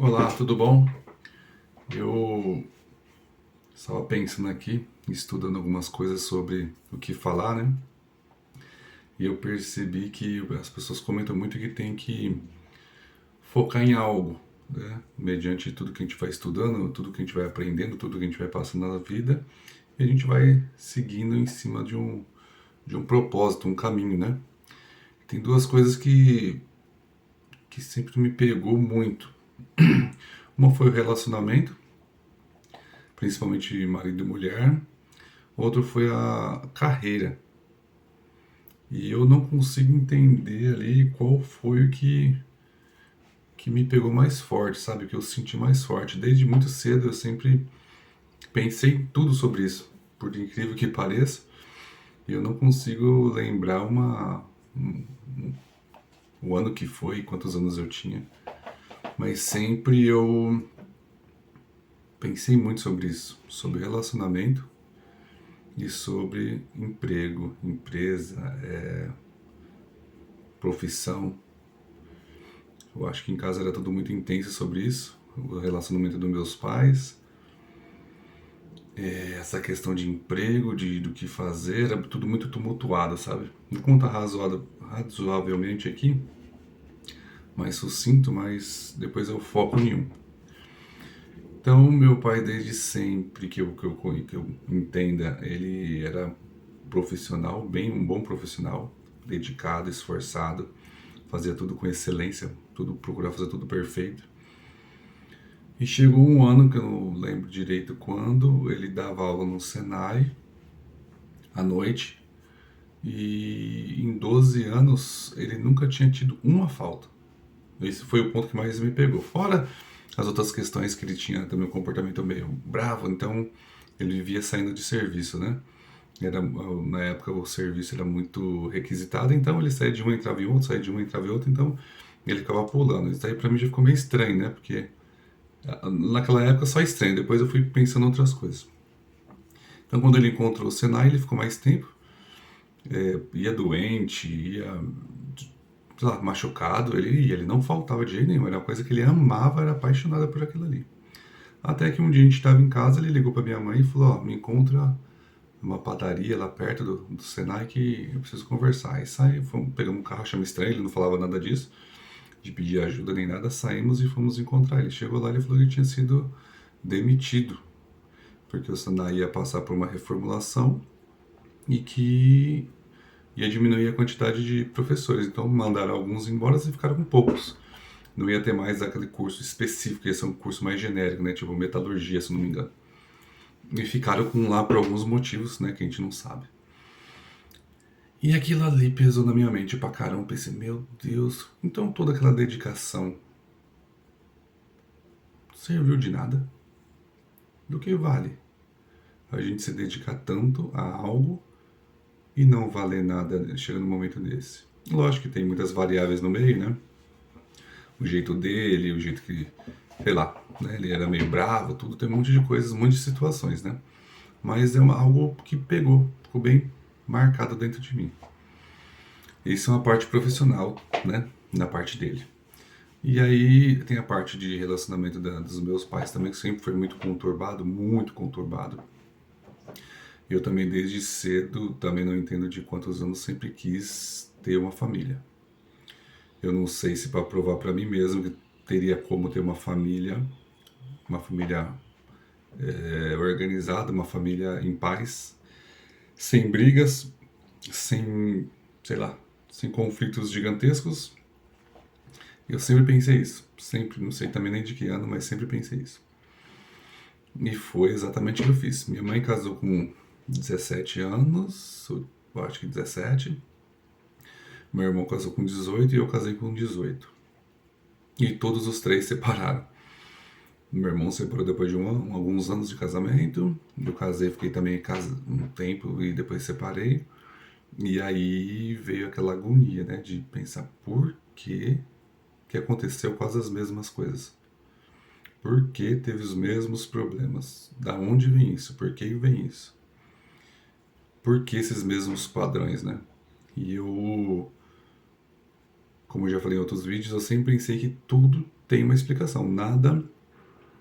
Olá, tudo bom? Eu estava pensando aqui, estudando algumas coisas sobre o que falar, né? E eu percebi que as pessoas comentam muito que tem que focar em algo, né? Mediante tudo que a gente vai estudando, tudo que a gente vai aprendendo, tudo que a gente vai passando na vida, e a gente vai seguindo em cima de um propósito, um caminho, né? Tem duas coisas que sempre me pegou muito. Uma foi o relacionamento, principalmente marido e mulher. Outro foi a carreira. E eu não consigo entender ali qual foi o que me pegou mais forte, sabe? O que eu senti mais forte. Desde muito cedo eu sempre pensei em tudo sobre isso, por incrível que pareça. E eu não consigo lembrar o ano que foi, quantos anos eu tinha. Mas sempre eu pensei muito sobre isso, sobre relacionamento e sobre emprego, empresa, profissão. Eu acho que em casa era tudo muito intenso sobre isso, o relacionamento dos meus pais, essa questão de emprego, do que fazer, era tudo muito tumultuado, sabe? Vou contar razoavelmente aqui, mais sucinto, mas depois eu foco em um. Então, meu pai, desde sempre que eu entenda, ele era profissional, bem um bom profissional, dedicado, esforçado, fazia tudo com excelência, tudo procurava fazer tudo perfeito. E chegou um ano que eu não lembro direito quando, ele dava aula no Senai à noite e em 12 anos ele nunca tinha tido uma falta. Esse foi o ponto que mais me pegou. Fora as outras questões que ele tinha também um comportamento meio bravo, então ele vivia saindo de serviço, né? Na época o serviço era muito requisitado, então ele saía de um, entrava em outro, saía de um, entrava em outro, então ele ficava pulando. Isso aí pra mim já ficou meio estranho, né? Porque naquela época só estranho, depois eu fui pensando em outras coisas. Então quando ele encontrou o Senai, ele ficou mais tempo, ia doente, ia, sei lá, machucado, ele ia, ele não faltava de jeito nenhum, era uma coisa que ele amava, era apaixonado por aquilo ali. Até que um dia a gente estava em casa, ele ligou para minha mãe e falou, ó, me encontra numa padaria lá perto do Senai que eu preciso conversar. Aí pegamos um carro, achamos estranho, ele não falava nada disso, de pedir ajuda nem nada, saímos e fomos encontrar ele. Chegou lá e ele falou que ele tinha sido demitido, porque o Senai ia passar por uma reformulação e que ia diminuir a quantidade de professores. Então mandaram alguns embora e ficaram com poucos. Não ia ter mais aquele curso específico, ia ser um curso mais genérico, né? Tipo metalurgia, se não me engano. E ficaram com lá por alguns motivos, né? Que a gente não sabe. E aquilo ali pesou na minha mente pra caramba. Pensei, meu Deus, então toda aquela dedicação serviu de nada? Do que vale a gente se dedicar tanto a algo e não valer nada chegando num momento desse? Lógico que tem muitas variáveis no meio, né? O jeito dele, o jeito que, sei lá, né? Ele era meio bravo, tudo, tem um monte de coisas, um monte de situações, né? Mas é algo que pegou, ficou bem marcado dentro de mim. Isso é uma parte profissional, né? Na parte dele. E aí tem a parte de relacionamento dos meus pais também, que sempre foi muito conturbado, muito conturbado. Eu também desde cedo, também não entendo de quantos anos, sempre quis ter uma família. Eu não sei se para provar para mim mesmo que teria como ter uma família organizada, uma família em paz, sem brigas, sem, sei lá, sem conflitos gigantescos. Eu sempre pensei isso, sempre, não sei também nem de que ano, mas sempre pensei isso. E foi exatamente o que eu fiz. Minha mãe casou com 17 anos, eu acho que 17. Meu irmão casou com 18 e eu casei com 18. E todos os três separaram. Meu irmão separou depois de alguns anos de casamento. Eu casei, fiquei também em casa um tempo e depois separei. E aí veio aquela agonia, né, de pensar por que aconteceu quase as mesmas coisas. Por que teve os mesmos problemas? Da onde vem isso? Por que vem isso? Por que esses mesmos padrões, né? E eu, como eu já falei em outros vídeos, eu sempre pensei que tudo tem uma explicação. Nada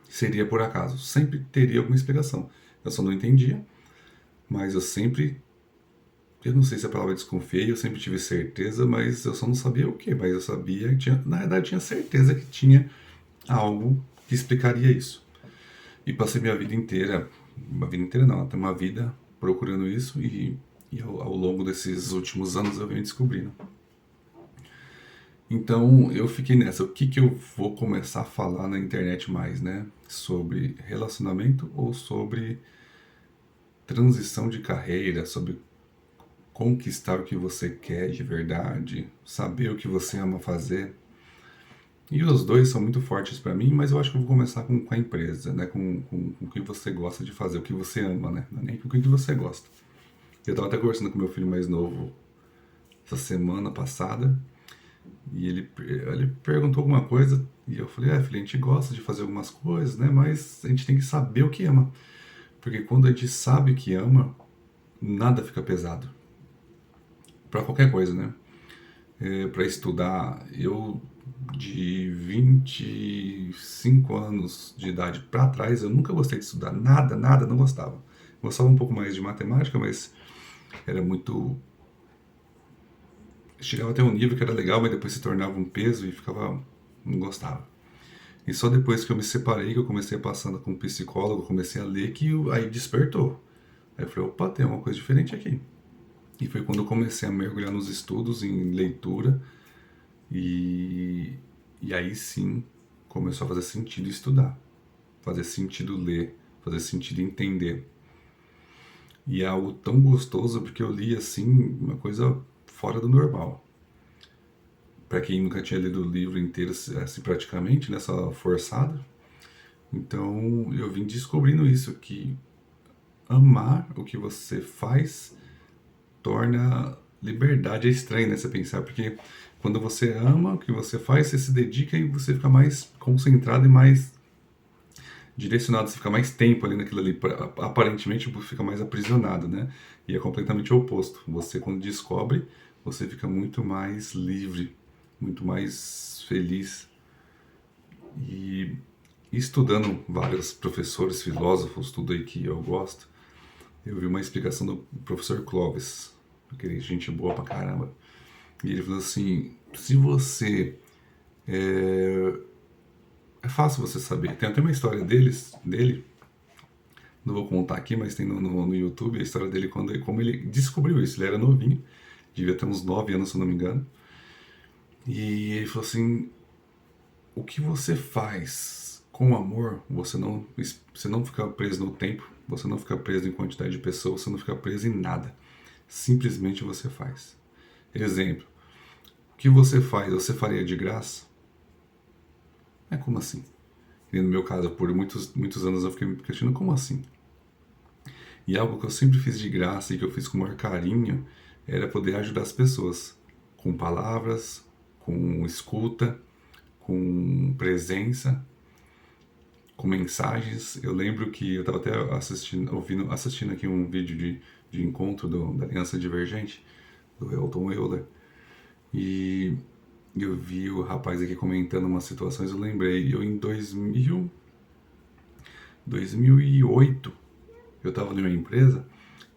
seria por acaso. Sempre teria alguma explicação. Eu só não entendia, mas eu não sei se a palavra desconfiei, eu sempre tive certeza, mas eu só não sabia o que. Mas eu sabia, na verdade, tinha certeza que tinha algo que explicaria isso. E passei minha vida inteira, uma vida inteira não, até uma vida procurando isso e ao longo desses últimos anos eu venho descobrindo. Então eu fiquei nessa, o que que eu vou começar a falar na internet mais, né? Sobre relacionamento ou sobre transição de carreira, sobre conquistar o que você quer de verdade, saber o que você ama fazer. E os dois são muito fortes para mim, mas eu acho que eu vou começar com a empresa, né? Com o que você gosta de fazer, o que você ama, né? Não é nem com o que você gosta. Eu estava até conversando com meu filho mais novo essa semana passada, e ele perguntou alguma coisa, e eu falei, filho, a gente gosta de fazer algumas coisas, né? Mas a gente tem que saber o que ama. Porque quando a gente sabe o que ama, nada fica pesado. Para qualquer coisa, né? Para estudar, eu de 25 anos de idade para trás, eu nunca gostei de estudar, nada, nada, não gostava. Gostava um pouco mais de matemática, mas era muito. Chegava até um nível que era legal, mas depois se tornava um peso e ficava. Não gostava. E só depois que eu me separei, que eu comecei a passar com um psicólogo, comecei a ler, aí despertou. Aí eu falei, opa, tem uma coisa diferente aqui. E foi quando eu comecei a mergulhar nos estudos, em leitura, e, e aí sim começou a fazer sentido estudar, fazer sentido ler, fazer sentido entender. E é algo tão gostoso porque eu li assim, uma coisa fora do normal. Para quem nunca tinha lido o livro inteiro, assim, praticamente, nessa forçada. Então eu vim descobrindo isso, que amar o que você faz torna liberdade. É estranho, né, você pensar, porque quando você ama o que você faz, você se dedica e você fica mais concentrado e mais direcionado, você fica mais tempo ali naquilo ali, aparentemente fica mais aprisionado, né? E é completamente o oposto. Você, quando descobre, você fica muito mais livre, muito mais feliz. E estudando vários professores, filósofos, tudo aí que eu gosto, eu vi uma explicação do professor Clovis, aquele gente boa pra caramba. E ele falou assim: se você. É fácil você saber. Tem até uma história dele, não vou contar aqui, mas tem no YouTube a história dele como ele descobriu isso. Ele era novinho, devia ter uns 9 anos, se eu não me engano. E ele falou assim: o que você faz com amor, você não fica preso no tempo, você não fica preso em quantidade de pessoas, você não fica preso em nada. Simplesmente você faz. Exemplo: o que você faz, você faria de graça? É como assim? E no meu caso, por muitos anos eu fiquei me questionando, como assim? E algo que eu sempre fiz de graça e que eu fiz com o maior carinho era poder ajudar as pessoas com palavras, com escuta, com presença, com mensagens. Eu lembro que eu estava até assistindo aqui um vídeo de encontro da Aliança Divergente, do Elton Euler, e eu vi o rapaz aqui comentando umas situações. Eu lembrei, eu em 2008, eu estava numa empresa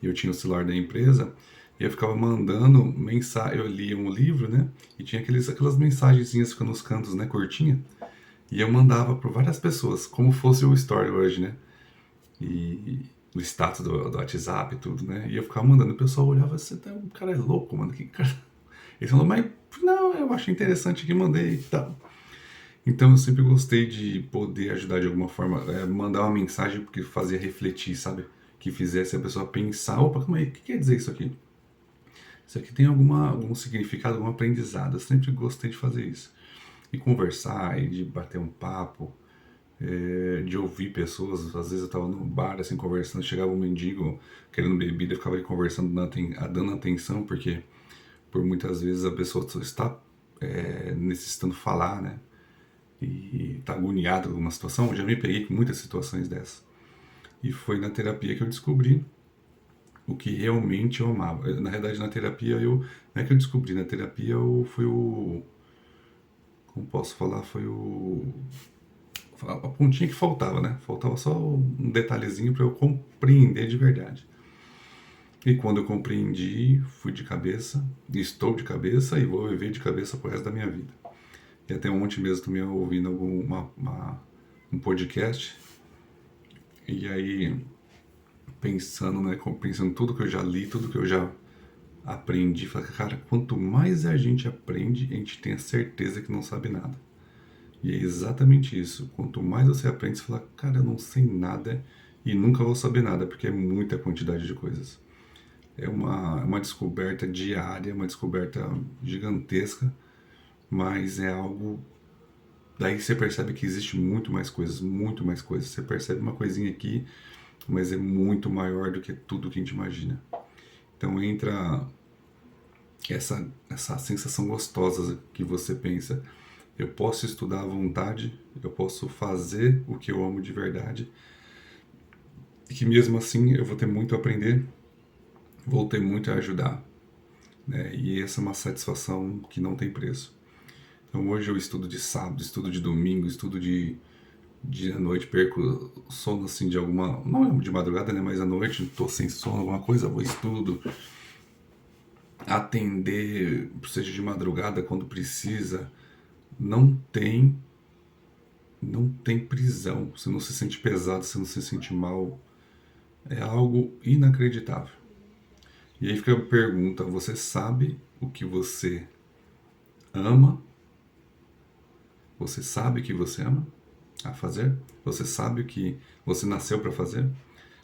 e eu tinha o celular da empresa e eu ficava mandando mensagem. Eu lia um livro, né? E tinha aquelas mensagenzinhas ficando nos cantos, né? Curtinha. E eu mandava para várias pessoas, como fosse o Story hoje, né? E o status do WhatsApp e tudo, né? E eu ficava mandando, o pessoal olhava, o cara é louco, mano. Que cara. Eles falaram, mas não, eu achei interessante que mandei e tal. Então eu sempre gostei de poder ajudar de alguma forma, mandar uma mensagem que fazia refletir, sabe? Que fizesse a pessoa pensar, opa, calma aí, o que quer dizer isso aqui? Isso aqui tem algum significado, algum aprendizado. Eu sempre gostei de fazer isso. E conversar, e de bater um papo, de ouvir pessoas. Às vezes eu estava no bar, assim, conversando, chegava um mendigo querendo bebida, eu ficava ali conversando, dando atenção, porque por muitas vezes a pessoa só está necessitando falar, né? E está agoniado com uma situação. Eu já me peguei com muitas situações dessas. E foi na terapia que eu descobri o que realmente eu amava. Na realidade, na terapia não é que eu descobri, na terapia foi como posso falar, foi a pontinha que faltava, né? Faltava só um detalhezinho para eu compreender de verdade. E quando eu compreendi, fui de cabeça, estou de cabeça e vou viver de cabeça pro resto da minha vida. E até ontem mesmo também ouvindo um podcast, e aí pensando, né, pensando tudo que eu já li, tudo que eu já aprendi, falei, cara, quanto mais a gente aprende, a gente tem a certeza que não sabe nada. E é exatamente isso. Quanto mais você aprende, você fala, cara, eu não sei nada e nunca vou saber nada, porque é muita quantidade de coisas. É uma descoberta diária, uma descoberta gigantesca, mas é algo. Daí você percebe que existe muito mais coisas, muito mais coisas. Você percebe uma coisinha aqui, mas é muito maior do que tudo que a gente imagina. Então entra essa sensação gostosa que você pensa. Eu posso estudar à vontade, eu posso fazer o que eu amo de verdade, e que mesmo assim eu vou ter muito a aprender, vou ter muito a ajudar, né? E essa é uma satisfação que não tem preço. Então hoje eu estudo de sábado, estudo de domingo, estudo de à noite, perco sono assim de alguma, não é de madrugada, né, mas à noite tô sem sono, alguma coisa, vou estudo, atender, seja de madrugada quando precisa, não tem não tem prisão, você não se sente pesado, você não se sente mal, é algo inacreditável. E aí fica a pergunta, você sabe o que você ama? Você sabe o que você ama a fazer? Você sabe o que você nasceu para fazer?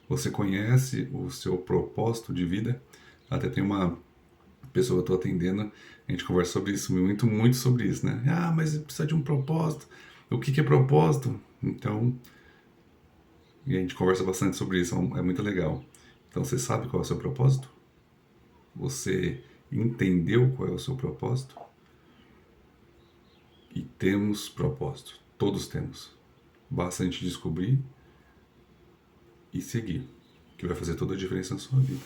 Você conhece o seu propósito de vida? Até tem uma pessoa que eu estou atendendo, a gente conversa sobre isso, muito, muito sobre isso, né? Ah, mas precisa de um propósito. O que é propósito? Então, e a gente conversa bastante sobre isso, é muito legal. Então, você sabe qual é o seu propósito? Você entendeu qual é o seu propósito? E temos propósito. Todos temos. Basta a gente descobrir e seguir, que vai fazer toda a diferença na sua vida.